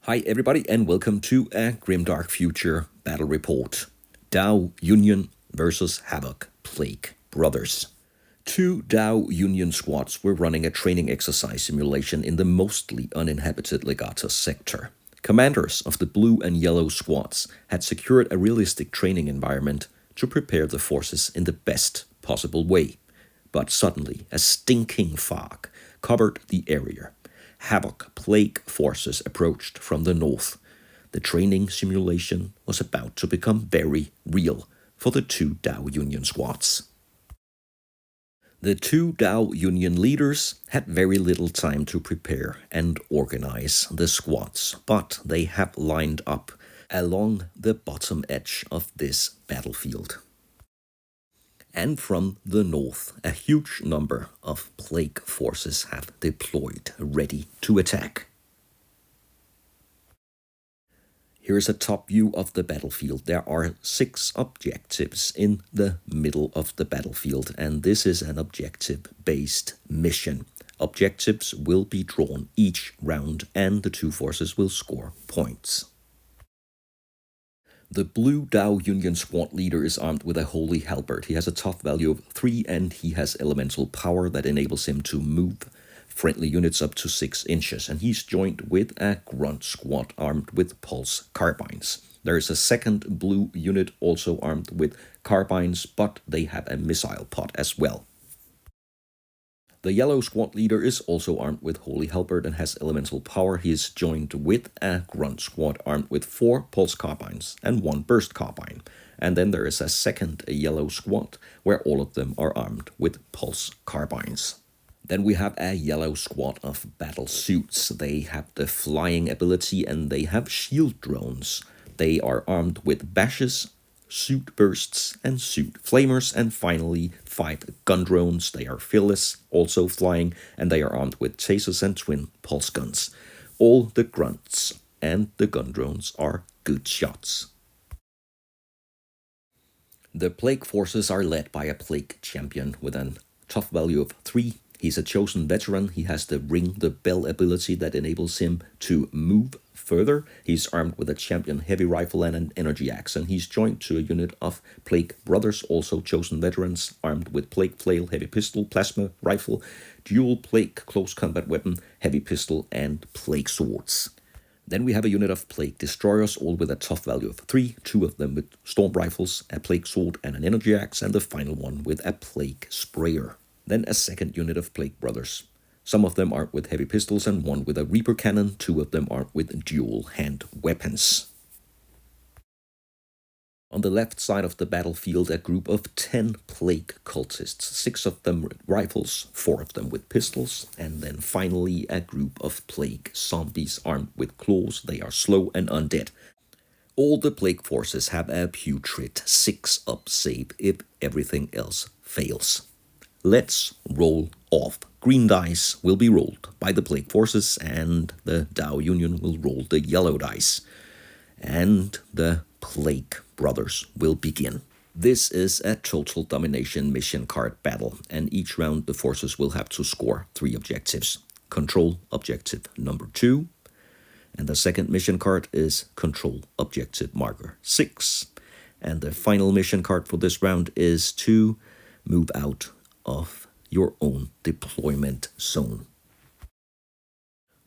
Hi everybody and welcome to a Grimdark Future Battle Report. DAO Union versus Havoc Plague brothers. Two DAO Union squads were running a training exercise simulation in the mostly uninhabited Legatos Sector. Commanders of the blue and yellow squads had secured a realistic training environment to prepare the forces in the best possible way. But suddenly, a stinking fog covered the area. Havoc Plague forces approached from the north. The training simulation was about to become very real for the two DAO Union squads. The two DAO Union leaders had very little time to prepare and organize the squads, but they have lined up along the bottom edge of this battlefield. And from the north, a huge number of plague forces have deployed, ready to attack. Here's a top view of the battlefield. There are 6 objectives in the middle of the battlefield, and this is an objective-based mission. Objectives will be drawn each round, and the two forces will score points. The blue DAO Union squad leader is armed with a holy halberd. He has a tough value of 3 and he has elemental power that enables him to move friendly units up to 6 inches. And he's joined with a Grunt squad armed with pulse carbines. There is a second blue unit also armed with carbines, but they have a missile pod as well. The yellow squad leader is also armed with holy halberd and has elemental power. He is joined with a Grunt squad armed with 4 pulse carbines and 1 burst carbine. And then there is a second yellow squad where all of them are armed with pulse carbines. Then we have a yellow squad of battle suits. They have the flying ability and they have shield drones. They are armed with bashes, suit bursts and suit flamers, and finally 5 gun drones. They are fearless, also flying, and they are armed with tasers and twin pulse guns. All the grunts and the gun drones are good shots. The plague forces are led by a plague champion with a tough value of 3. He's a chosen veteran. He has the ring the bell ability that enables him to move further. He's armed with a champion heavy rifle and an energy axe, and he's joined to a unit of plague brothers, also chosen veterans, armed with plague flail, heavy pistol, plasma rifle, dual plague close combat weapon, heavy pistol, and plague swords. Then we have a unit of plague destroyers, all with a tough value of 3, 2 of them with storm rifles, a plague sword, and an energy axe, and the final one with a plague sprayer. Then a second unit of plague brothers. Some of them armed with heavy pistols and 1 with a reaper cannon, 2 of them armed with dual hand weapons. On the left side of the battlefield, a group of 10 plague cultists, 6 of them with rifles, 4 of them with pistols, and then finally a group of plague zombies armed with claws. They are slow and undead. All the plague forces have a putrid 6-up save if everything else fails. Let's roll off. Green dice will be rolled by the plague forces and the DAO Union will roll the yellow dice. And the plague brothers will begin. This is a total domination mission card battle, and each round the forces will have to score 3 objectives. Control objective number 2, and the second mission card is control objective marker 6. And the final mission card for this round is to move out of your own deployment zone.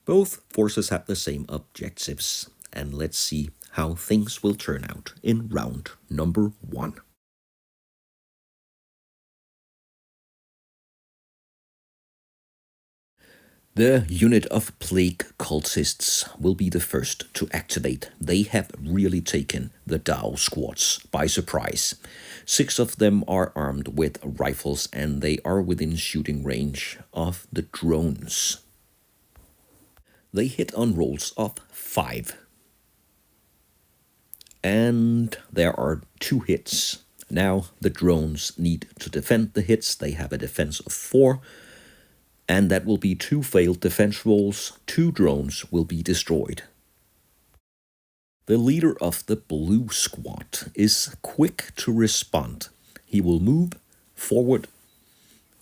Both forces have the same objectives, and let's see how things will turn out in round number 1. The unit of plague cultists will be the first to activate. They have really taken the DAO squads by surprise. 6 of them are armed with rifles and they are within shooting range of the drones. They hit on rolls of 5. And there are 2 hits. Now the drones need to defend the hits. They have a defense of 4. And that will be 2 failed defense rolls. 2 drones will be destroyed. The leader of the blue squad is quick to respond. He will move forward,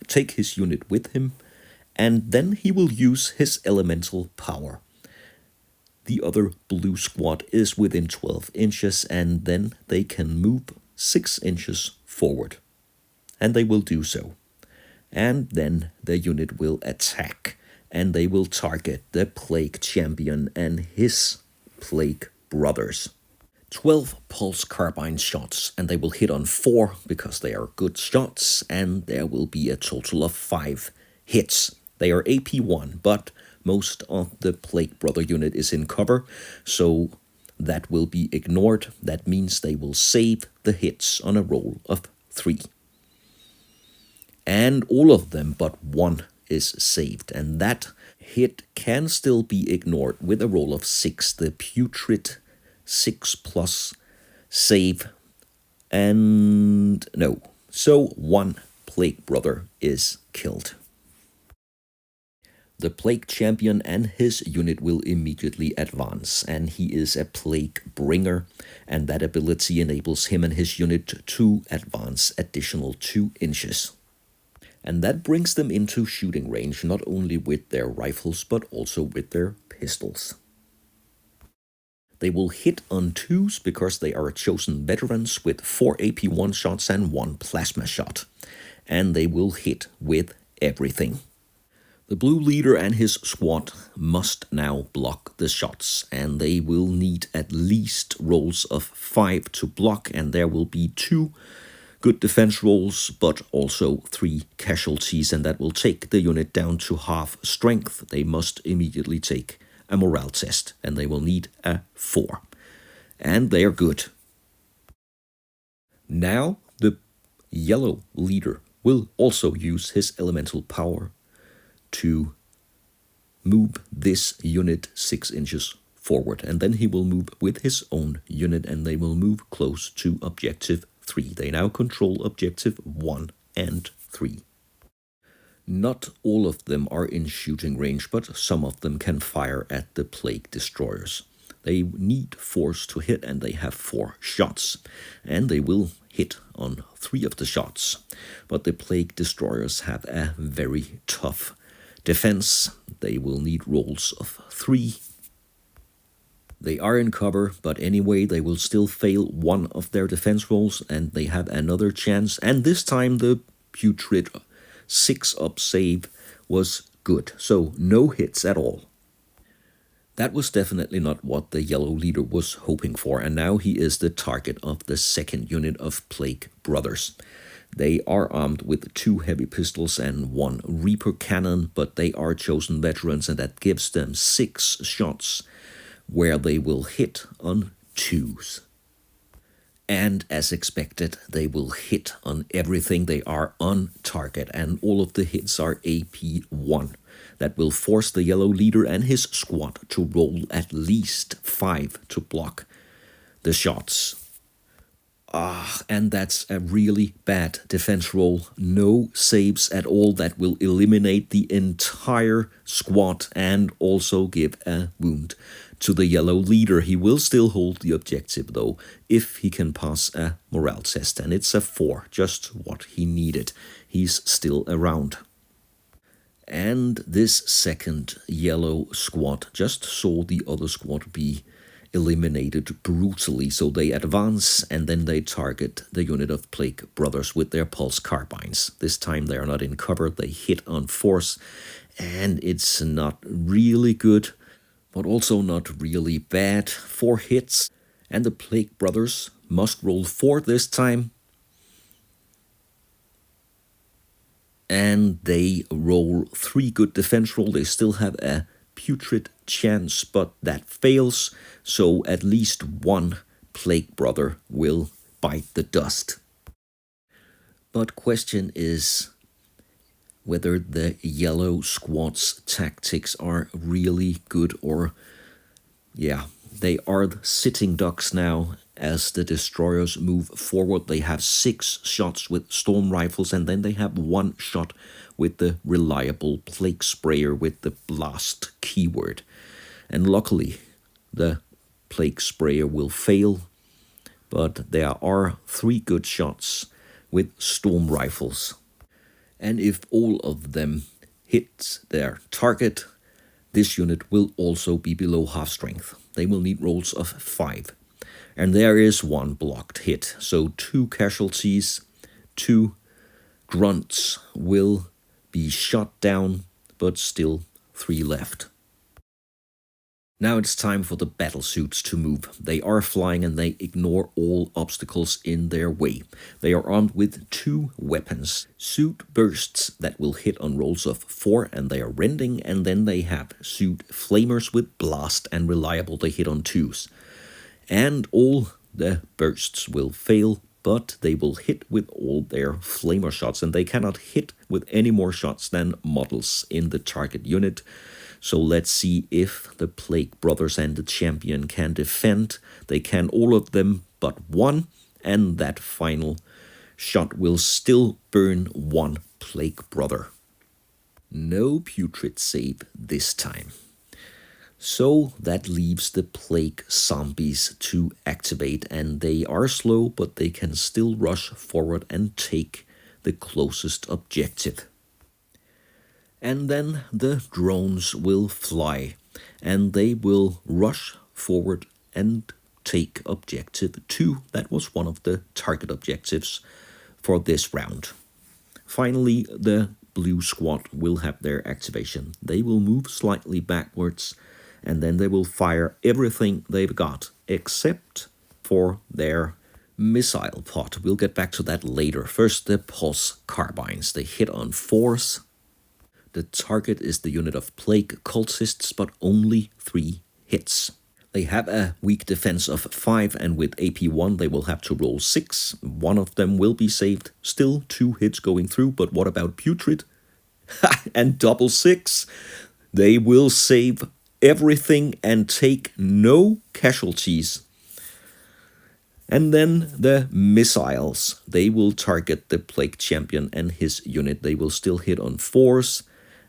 take his unit with him, and then he will use his elemental power. The other blue squad is within 12 inches, and then they can move 6 inches forward. And they will do so. And then the unit will attack, and they will target the Plague Champion and his Plague brothers. 12 pulse carbine shots, and they will hit on 4 because they are good shots, and there will be a total of 5 hits. They are AP1, but most of the Plague Brother unit is in cover, so that will be ignored. That means they will save the hits on a roll of 3. And all of them but 1 is saved, and that hit can still be ignored with a roll of 6. The putrid 6+ save, and no. So 1 Plague Brother is killed. The Plague Champion and his unit will immediately advance, and he is a Plague Bringer, and that ability enables him and his unit to advance additional 2 inches. And that brings them into shooting range, not only with their rifles, but also with their pistols. They will hit on 2s because they are chosen veterans with 4 AP1 shots and 1 plasma shot. And they will hit with everything. The blue leader and his squad must now block the shots, and they will need at least rolls of 5 to block, and there will be 2 good defense rolls, but also 3 casualties, and that will take the unit down to half strength. They must immediately take a morale test, and they will need a 4. And they are good. Now the yellow leader will also use his elemental power to move this unit 6 inches forward, and then he will move with his own unit, and they will move close to objective 3. They now control objective 1 and 3. Not all of them are in shooting range, but some of them can fire at the Plague Destroyers. They need force to hit, and they have 4 shots, and they will hit on 3 of the shots. But the Plague Destroyers have a very tough defense. They will need rolls of 3. They are in cover, but anyway, they will still fail 1 of their defense rolls, and they have another chance. And this time the putrid 6-up save was good, so no hits at all. That was definitely not what the yellow leader was hoping for, and now he is the target of the 2nd unit of Plague Brothers. They are armed with 2 heavy pistols and 1 Reaper cannon, but they are chosen veterans, and that gives them 6 shots, where they will hit on 2s. And as expected, they will hit on everything. They are on target, and all of the hits are AP1. That will force the yellow leader and his squad to roll at least 5 to block the shots. And that's a really bad defense roll. No saves at all. That will eliminate the entire squad and also give a wound to the yellow leader. He will still hold the objective, though, if he can pass a morale test, and it's a 4, just what he needed. He's still around. And this 2nd yellow squad just saw the other squad be eliminated brutally, so they advance, and then they target the unit of Plague Brothers with their pulse carbines. This time they are not in cover, they hit on force, and it's not really good, but also not really bad. 4 hits, and the Plague Brothers must roll 4 this time. And they roll 3 good defense rolls. They still have a putrid chance, but that fails, so at least 1 Plague Brother will bite the dust. But question is whether the yellow squad's tactics are really good, or they are sitting ducks now. As the destroyers move forward, they have 6 shots with storm rifles, and then they have 1 shot with the reliable plague sprayer with the blast keyword. And luckily, the plague sprayer will fail, but there are 3 good shots with storm rifles. And if all of them hit their target, This unit will also be below half strength. They will need rolls of 5. And there is one blocked hit. So 2 casualties, 2 grunts will be shot down, but still 3 left. Now it's time for the battle suits to move. They are flying and they ignore all obstacles in their way. They are armed with 2 weapons. Suit bursts that will hit on rolls of 4 and they are rending, and then they have suit flamers with blast and reliable, they hit on 2s. And all the bursts will fail, but they will hit with all their flamer shots, and they cannot hit with any more shots than models in the target unit. So let's see if the Plague Brothers and the Champion can defend. They can, all of them but 1, and that final shot will still burn 1 Plague Brother. No putrid save this time. So that leaves the Plague Zombies to activate, and they are slow, but they can still rush forward and take the closest objective. And then the drones will fly, and they will rush forward and take objective 2. That was one of the target objectives for this round. Finally, the blue squad will have their activation. They will move slightly backwards, and then they will fire everything they've got, except for their missile pod. We'll get back to that later. First, the pulse carbines. They hit on 4s. The target is the unit of Plague cultists, but only 3 hits. They have a weak defense of 5, and with AP 1 they will have to roll 6. One of them will be saved. Still 2 hits going through, but what about putrid? And double 6. They will save everything and take no casualties. And then the missiles. They will target the Plague Champion and his unit. They will still hit on 4s.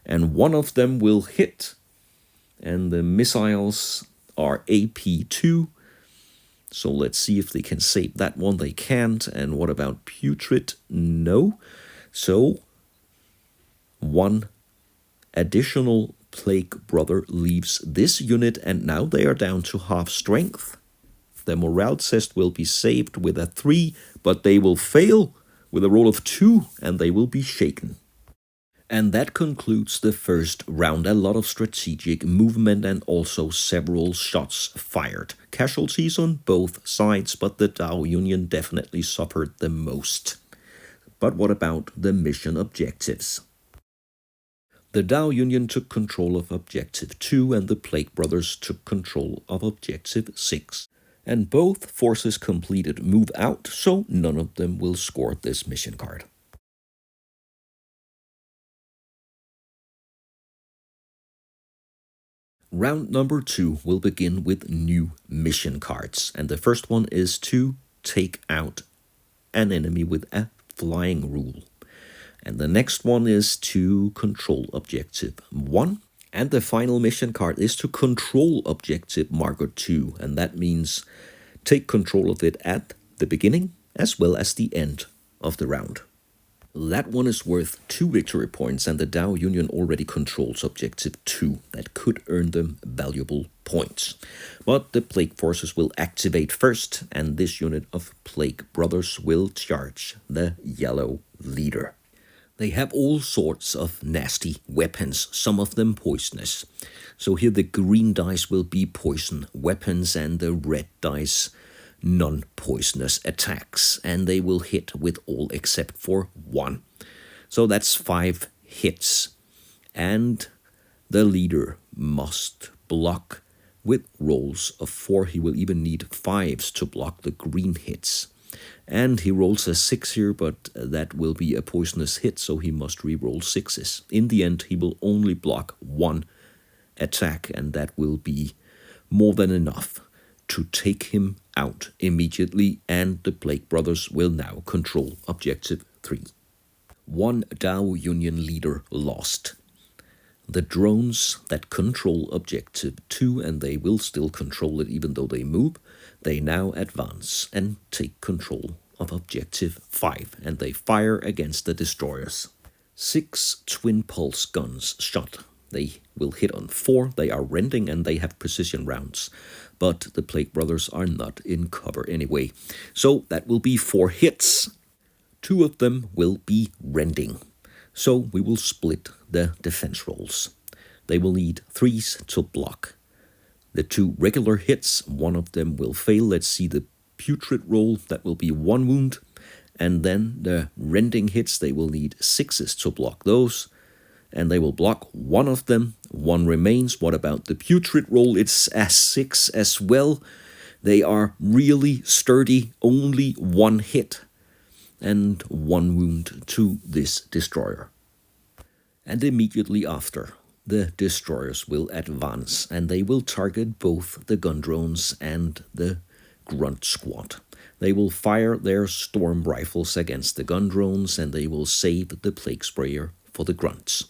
And one of them will hit, and the missiles are AP2. So let's see if they can save that one. They can't. And what about putrid? No. So 1 additional Plague Brother leaves this unit, and now they are down to half strength. The morale test will be saved with a 3, but they will fail with a roll of 2, and they will be shaken. And that concludes the first round. A lot of strategic movement and also several shots fired. Casualties on both sides, but the DAO Union definitely suffered the most. But what about the mission objectives? The DAO Union took control of Objective 2 and the Plague Brothers took control of Objective 6. And both forces completed move out, so none of them will score this mission card. Round number 2 will begin with new mission cards, and the first one is to take out an enemy with a flying rule. And the next one is to control Objective 1. And the final mission card is to control Objective Marker 2, and that means take control of it at the beginning as well as the end of the round. That one is worth 2 victory points, and the DAO Union already controls Objective 2. That could earn them valuable points. But the Plague Forces will activate first, and this unit of Plague Brothers will charge the yellow leader. They have all sorts of nasty weapons, some of them poisonous. So here the green dice will be poison weapons, and the red dice non-poisonous attacks, and they will hit with all except for 1. So that's 5 hits, and the leader must block with rolls of 4. He will even need 5s to block the green hits, and he rolls a 6 here, but that will be a poisonous hit, so he must re-roll 6s. In the end, he will only block 1 attack, and that will be more than enough to take him out immediately, and the Plague Brothers will now control Objective 3. 1 DAO Union leader lost. The drones that control Objective 2, and they will still control it even though they move, they now advance and take control of Objective 5, and they fire against the destroyers. 6 twin pulse guns shot They will hit on 4. They are rending and they have precision rounds. But the Plague Brothers are not in cover anyway. So that will be 4 hits. 2 of them will be rending. So we will split the defense rolls. They will need 3s to block. The 2 regular hits, 1 of them will fail. Let's see the putrid roll. That will be 1 wound. And then the rending hits, they will need 6s to block those. And they will block 1 of them. 1 remains. What about the putrid roll? It's a 6 as well. They are really sturdy. Only 1 hit and 1 wound to this destroyer. And immediately after, the destroyers will advance, and they will target both the gun drones and the Grunt squad. They will fire their storm rifles against the gun drones, and they will save the Plague Sprayer for the Grunts.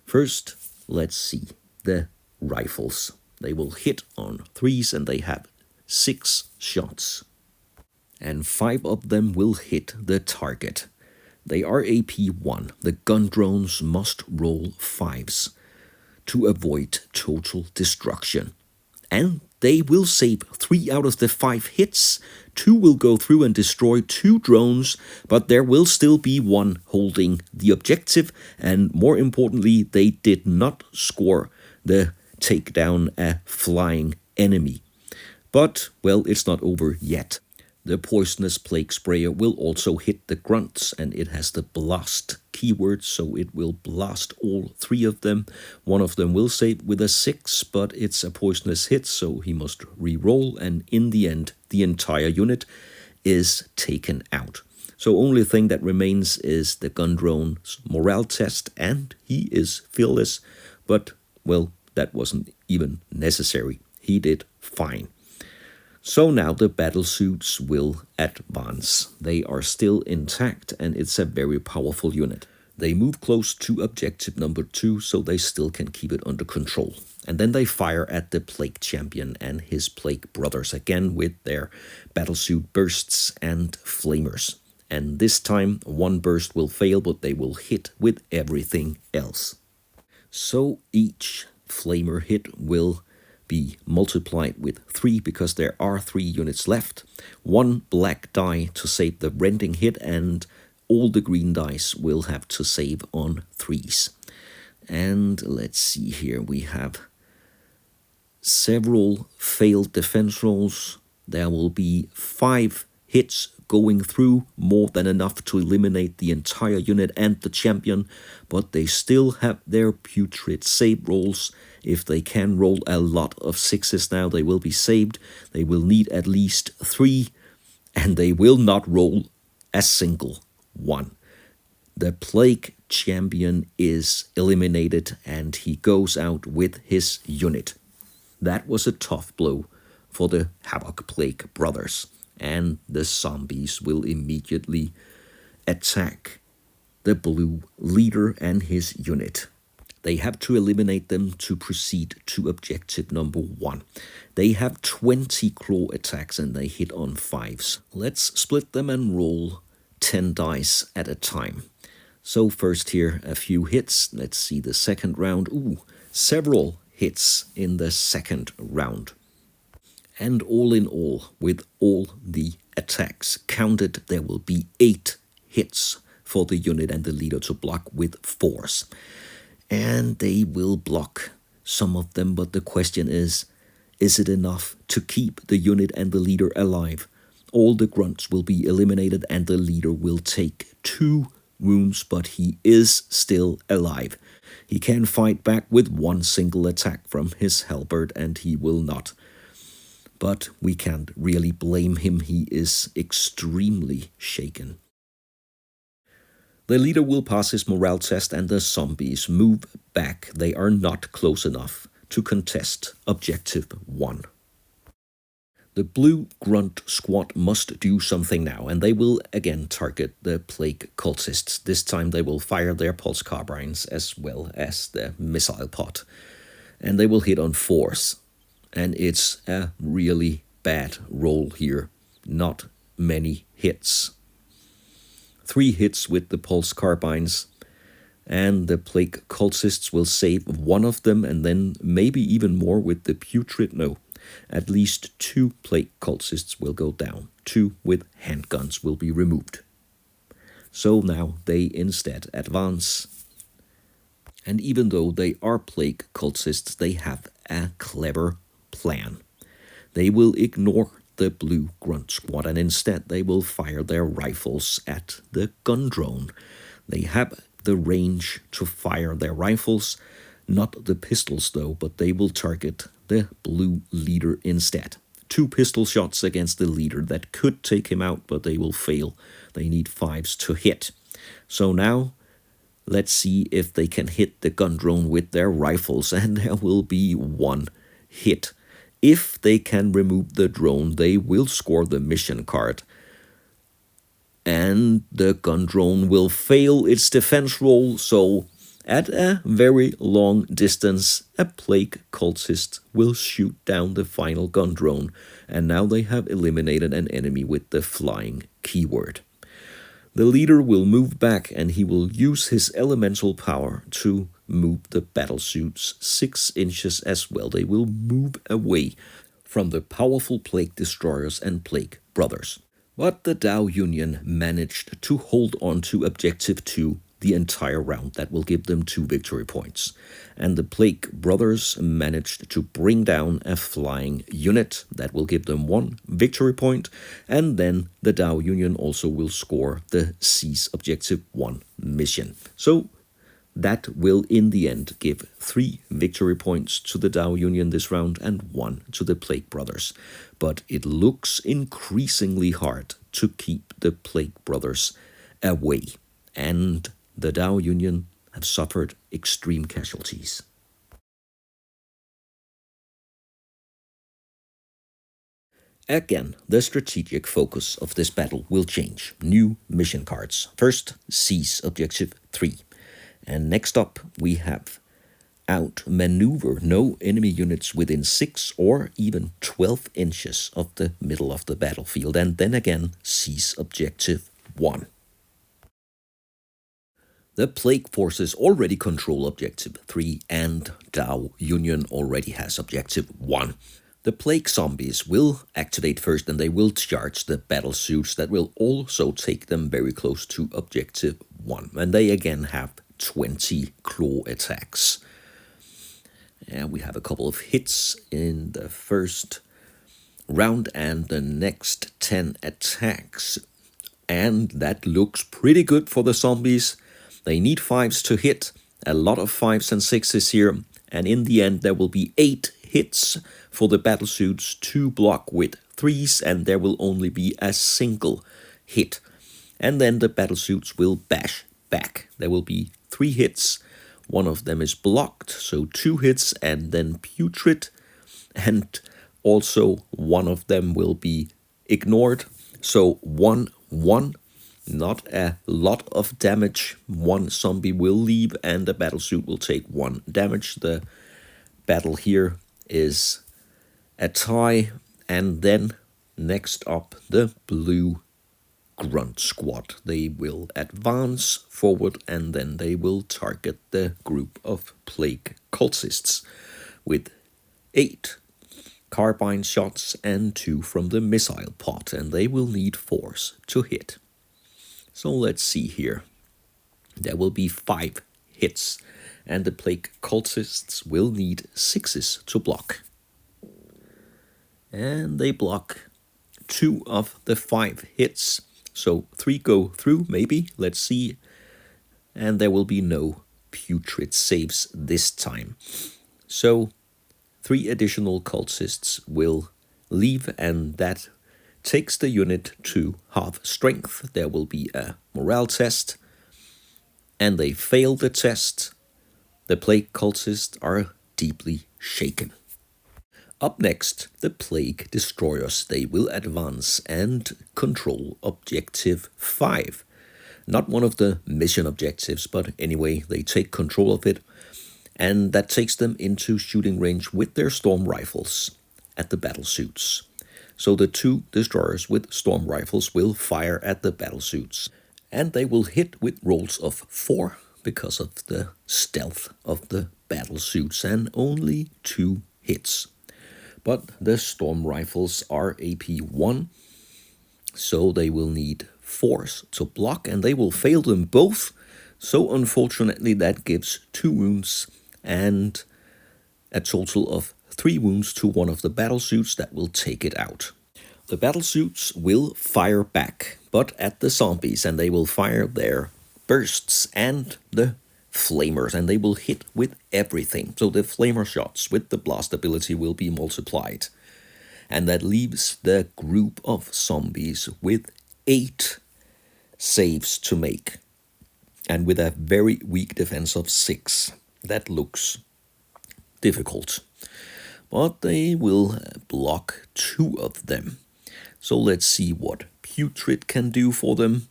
First, let's see the rifles. They will hit on 3s, and they have 6 shots. And 5 of them will hit the target. They are AP1. The gun drones must roll 5s to avoid total destruction. And they will save 3 out of the 5 hits. 2 will go through and destroy 2 drones, but there will still be 1 holding the objective. And more importantly, they did not score the takedown a flying enemy. But, well, it's not over yet. The poisonous Plague Sprayer will also hit the Grunts, and it has the blast keyword, so it will blast all 3 of them. 1 of them will save with a 6, but it's a poisonous hit, so he must re-roll, and in the end, the entire unit is taken out. So only thing that remains is the gun drone's morale test, and he is fearless, but, well, that wasn't even necessary. He did fine. So now the battlesuits will advance. They are still intact, and it's a very powerful unit. They move close to objective number 2, so they still can keep it under control. And then they fire at the Plague Champion and his Plague Brothers again with their battlesuit bursts and flamers. And this time 1 burst will fail, but they will hit with everything else. So each flamer hit will be multiplied with 3 because there are 3 units left. 1 black die to save the rending hit, and all the green dice will have to save on 3s. And let's see here, we have several failed defense rolls. There will be 5 hits going through, more than enough to eliminate the entire unit and the champion, but they still have their putrid save rolls. If they can roll a lot of 6s now, they will be saved. They will need at least 3, and they will not roll a single 1. The Plague Champion is eliminated, and he goes out with his unit. That was a tough blow for the Havoc Plague brothers, and the zombies will immediately attack the blue leader and his unit. They have to eliminate them to proceed to objective number 1. They have 20 claw attacks and they hit on 5s. Let's split them and roll 10 dice at a time. So first here, a few hits. Let's see the second round. Several hits in the second round. And all in all, with all the attacks counted, there will be 8 hits for the unit and the leader to block with 4s. And they will block some of them, but the question is it enough to keep the unit and the leader alive? All the grunts will be eliminated and the leader will take 2 wounds, but he is still alive. He can fight back with 1 single attack from his halberd, and he will not. But we can't really blame him, he is extremely shaken. The leader will pass his morale test and the zombies move back. They are not close enough to contest objective 1. The blue grunt squad must do something now, and they will again target the plague cultists. This time they will fire their pulse carbines as well as the missile pot. And they will hit on 4s. And it's a really bad roll here. Not many hits. 3 hits with the pulse carbines, and the Plague cultists will save one of them, and then maybe even more with the putrid. No, at least 2 Plague cultists will go down. 2 with handguns will be removed. So now they instead advance. And even though they are Plague cultists, they have a clever plan. They will ignore the blue Grunt squad, and instead they will fire their rifles at the gun drone. They have the range to fire their rifles, not the pistols though, but they will target the blue leader instead. 2 pistol shots against the leader that could take him out, but they will fail. They need 5s to hit. So now let's see if they can hit the gun drone with their rifles, and there will be 1 hit. If they can remove the drone, they will score the mission card. And the gun drone will fail its defense roll, so at a very long distance, a Plague cultist will shoot down the final gun drone, and now they have eliminated an enemy with the flying keyword. The leader will move back, and he will use his elemental power to move the battlesuits 6 inches as well. They will move away from the powerful Plague destroyers and Plague brothers. But the DAO Union managed to hold on to Objective 2 the entire round. That will give them 2 victory points. And the Plague brothers managed to bring down a flying unit. That will give them 1 victory point. And then the DAO Union also will score the Seize Objective 1 mission. So that will in the end give 3 victory points to the DAO Union this round and 1 to the Plague brothers. But it looks increasingly hard to keep the Plague brothers away. And the DAO Union have suffered extreme casualties. Again, the strategic focus of this battle will change. New mission cards. First, Seize Objective 3. And next up, we have outmaneuver no enemy units within 6 or even 12 inches of the middle of the battlefield. And then again, Seize Objective 1. The Plague forces already control Objective 3, and DAO Union already has Objective 1. The Plague zombies will activate first, and they will charge the battle suits that will also take them very close to Objective 1. And they again have 20 claw attacks. And we have a couple of hits in the first round and the next 10 attacks. And that looks pretty good for the zombies. They need 5s to hit, a lot of 5s and 6s here, and in the end there will be 8 hits for the battlesuits to block with 3s, and there will only be a single hit. And then the battlesuits will bash back. There will be 3 hits, 1 of them is blocked, so 2 hits, and then putrid, and also 1 of them will be ignored, so 1-1. Not a lot of damage. 1 zombie will leave and the battlesuit will take 1 damage. The battle here is a tie. And then next up, the blue Grunt squad. They will advance forward and then they will target the group of Plague cultists with 8 Carbine shots and 2 from the missile pot. And they will need 4s to hit. So let's see here. There will be 5 hits, and the Plague cultists will need 6s to block. And they block 2 of the 5 hits, so 3 go through, maybe, let's see. And there will be no putrid saves this time. So 3 additional cultists will leave, and that takes the unit to half strength. There will be a morale test, and they fail the test. The Plague cultists are deeply shaken. Up next, the Plague destroyers. They will advance and control Objective 5. Not one of the mission objectives, but anyway, they take control of it, and that takes them into shooting range with their storm rifles at the battlesuits. So the 2 destroyers with storm rifles will fire at the battlesuits. And they will hit with rolls of 4, because of the stealth of the battle suits and only 2 hits. But the storm rifles are AP1, so they will need force to block, and they will fail them both. So unfortunately that gives 2 wounds and a total of 3 wounds to one of the battlesuits that will take it out. The battlesuits will fire back, but at the zombies, and they will fire their bursts and the flamers, and they will hit with everything. So the flamer shots with the blast ability will be multiplied. And that leaves the group of zombies with 8 saves to make. And with a very weak defense of 6. That looks difficult. But they will block 2 of them. So let's see what Putrid can do for them.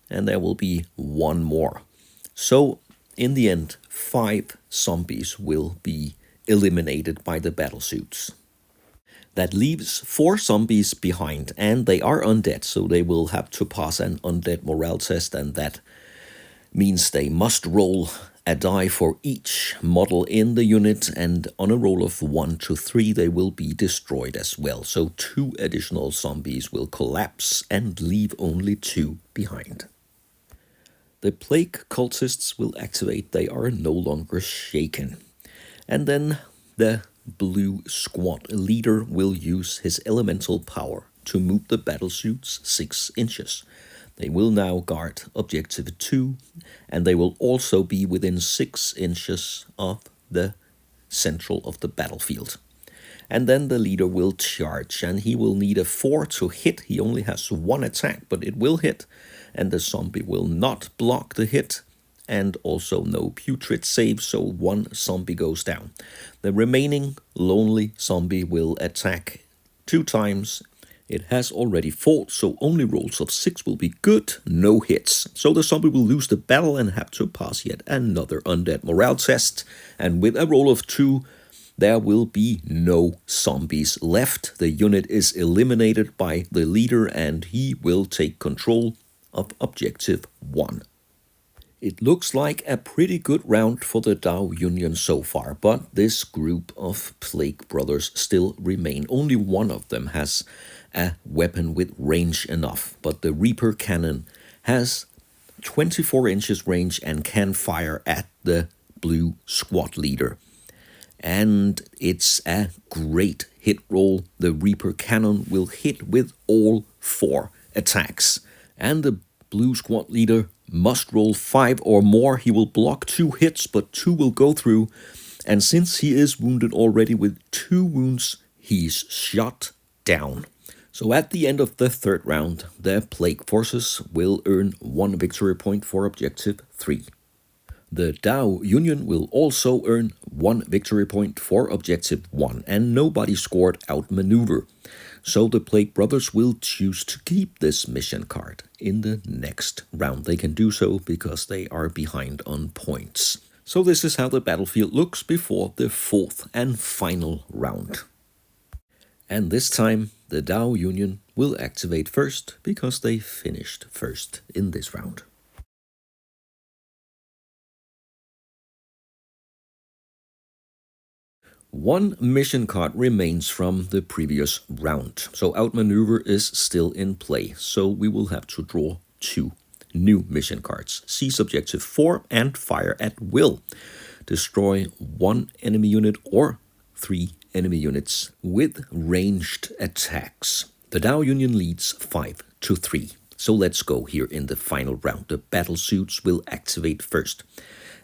And there will be 1 more. So in the end, 5 zombies will be eliminated by the battlesuits. That leaves 4 zombies behind, and they are undead, so they will have to pass an undead morale test, and that means they must roll a die for each model in the unit, and on a roll of 1 to 3 they will be destroyed as well. So 2 additional zombies will collapse and leave only 2 behind. The plague cultists will activate, they are no longer shaken. And then the blue squad leader will use his elemental power to move the battlesuits 6 inches. They will now guard objective 2, and they will also be within 6 inches of the central of the battlefield. And then the leader will charge, and he will need a 4 to hit. He only has 1 attack, but it will hit, and the zombie will not block the hit, and also no putrid save, so 1 zombie goes down. The remaining lonely zombie will attack 2 times. It has already fought, so only rolls of 6 will be good, no hits. So the zombie will lose the battle and have to pass yet another undead morale test. And with a roll of 2, there will be no zombies left. The unit is eliminated by the leader, and he will take control of objective 1. It looks like a pretty good round for the DAO Union so far, but this group of Plague Brothers still remain. Only one of them has a weapon with range enough, but the Reaper Cannon has 24 inches range and can fire at the blue squad leader. And it's a great hit roll. The Reaper Cannon will hit with all 4 attacks. And the blue squad leader must roll 5 or more. He will block 2 hits, but 2 will go through. And since he is wounded already with 2 wounds, he's shot down. So at the end of the 3rd round, the Plague Forces will earn 1 victory point for objective 3. The DAO Union will also earn 1 victory point for objective 1, and nobody scored outmaneuver. So the Plague Brothers will choose to keep this mission card in the next round. They can do so because they are behind on points. So this is how the battlefield looks before the 4th and final round. And this time, the DAO Union will activate first because they finished first in this round. One mission card remains from the previous round, so outmaneuver is still in play, so we will have to draw 2 new mission cards. Seize objective 4 and fire at will. Destroy 1 enemy unit or 3 enemy units with ranged attacks. The DAO Union leads 5-3. So let's go here in the final round. The battlesuits will activate first,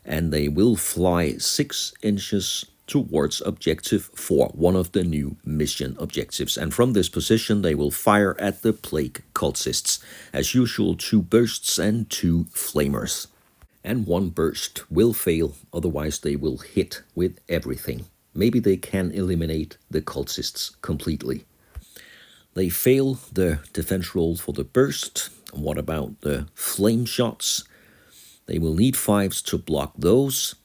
and they will fly 6 inches towards objective 4, one of the new mission objectives. And from this position, they will fire at the Plague Cultists. As usual, 2 bursts and 2 flamers. And 1 burst will fail, otherwise they will hit with everything. Maybe they can eliminate the cultists completely. They fail the defense roll for the burst. What about the flame shots? They will need 5s to block those.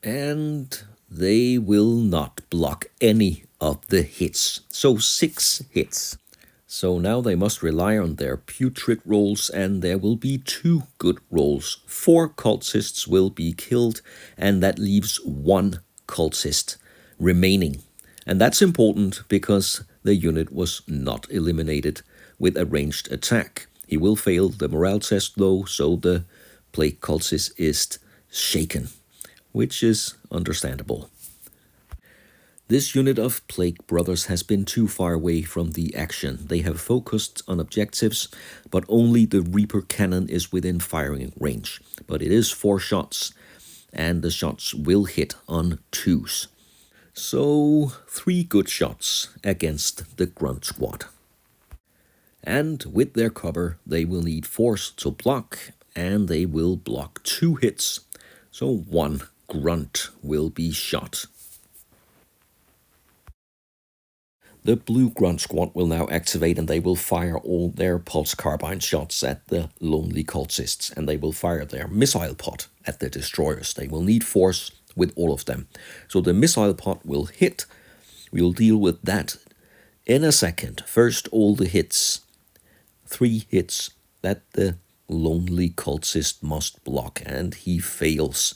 And they will not block any of the hits. So 6 hits. So now they must rely on their putrid rolls, and there will be 2 good rolls. 4 cultists will be killed, and that leaves 1 cultist remaining. And that's important because the unit was not eliminated with a ranged attack. He will fail the morale test though, so the plague cultist is shaken, which is understandable. This unit of Plague Brothers has been too far away from the action. They have focused on objectives, but only the Reaper cannon is within firing range. But it is 4 shots, and the shots will hit on 2s. So 3 good shots against the Grunt squad. And with their cover, they will need force to block, and they will block 2 hits. So 1 Grunt will be shot. The blue Grunt squad will now activate, and they will fire all their pulse carbine shots at the lonely cultists, and they will fire their missile pot at the destroyers. They will need force with all of them. So the missile pot will hit. We'll deal with that in a second. First, all the hits. 3 hits that the lonely cultist must block, and he fails.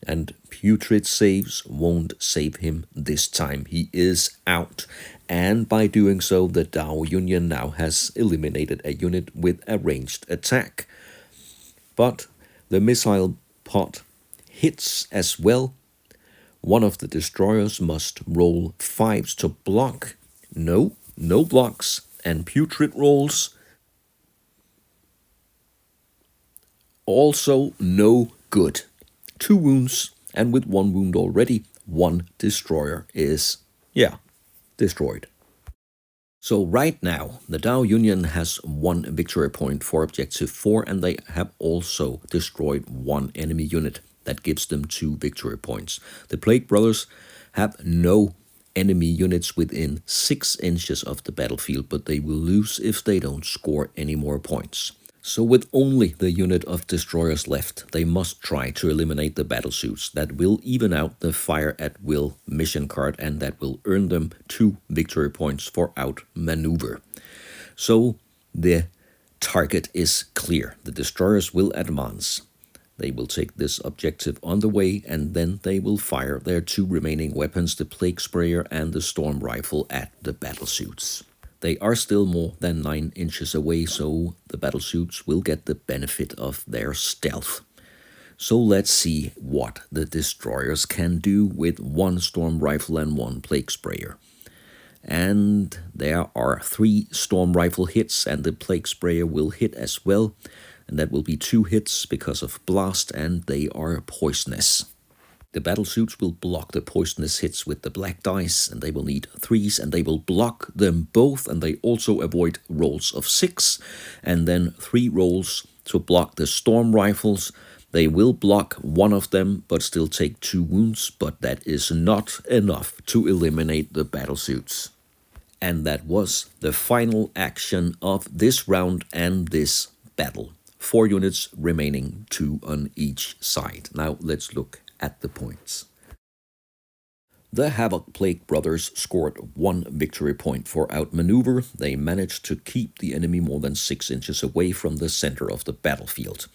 And putrid saves won't save him this time. He is out. And by doing so, the DAO Union now has eliminated a unit with a ranged attack. But the missile pot hits as well. One of the destroyers must roll 5s to block. No blocks. And putrid rolls. Also no good. 2 wounds, and with 1 wound already, 1 destroyer is, destroyed. So right now, the DAO Union has 1 victory point for Objective 4, and they have also destroyed 1 enemy unit. That gives them 2 victory points. The Plague Brothers have no enemy units within 6 inches of the battlefield, but they will lose if they don't score any more points. So with only the unit of destroyers left, they must try to eliminate the battlesuits. That will even out the fire at will mission card, and that will earn them 2 victory points for outmaneuver. So the target is clear. The destroyers will advance. They will take this objective on the way, and then they will fire their 2 remaining weapons, the Plague Sprayer and the Storm Rifle, at the battlesuits. They are still more than 9 inches away, so the battlesuits will get the benefit of their stealth. So let's see what the destroyers can do with 1 Storm Rifle and 1 Plague Sprayer. And there are 3 Storm Rifle hits, and the Plague Sprayer will hit as well. And that will be 2 hits because of blast, and they are poisonous. The battlesuits will block the poisonous hits with the black dice, and they will need 3s, and they will block them both, and they also avoid rolls of 6, and then 3 rolls to block the Storm Rifles. They will block 1 of them, but still take 2 wounds, but that is not enough to eliminate the battlesuits. And that was the final action of this round and this battle. 4 units remaining, 2 on each side. Now let's look at the points. The Havoc Plague Brothers scored 1 victory point for outmaneuver. They managed to keep the enemy more than 6 inches away from the center of the battlefield.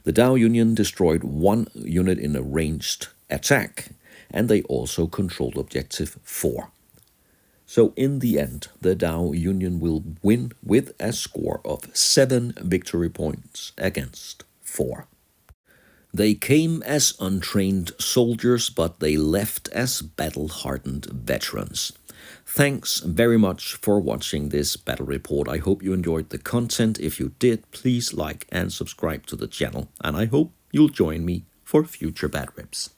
The DAO Union destroyed 1 unit in a ranged attack, and they also controlled Objective 4. So in the end, the DAO Union will win with a score of 7 victory points against 4. They came as untrained soldiers, but they left as battle-hardened veterans. Thanks very much for watching this battle report. I hope you enjoyed the content. If you did, please like and subscribe to the channel, and I hope you'll join me for future bad rips.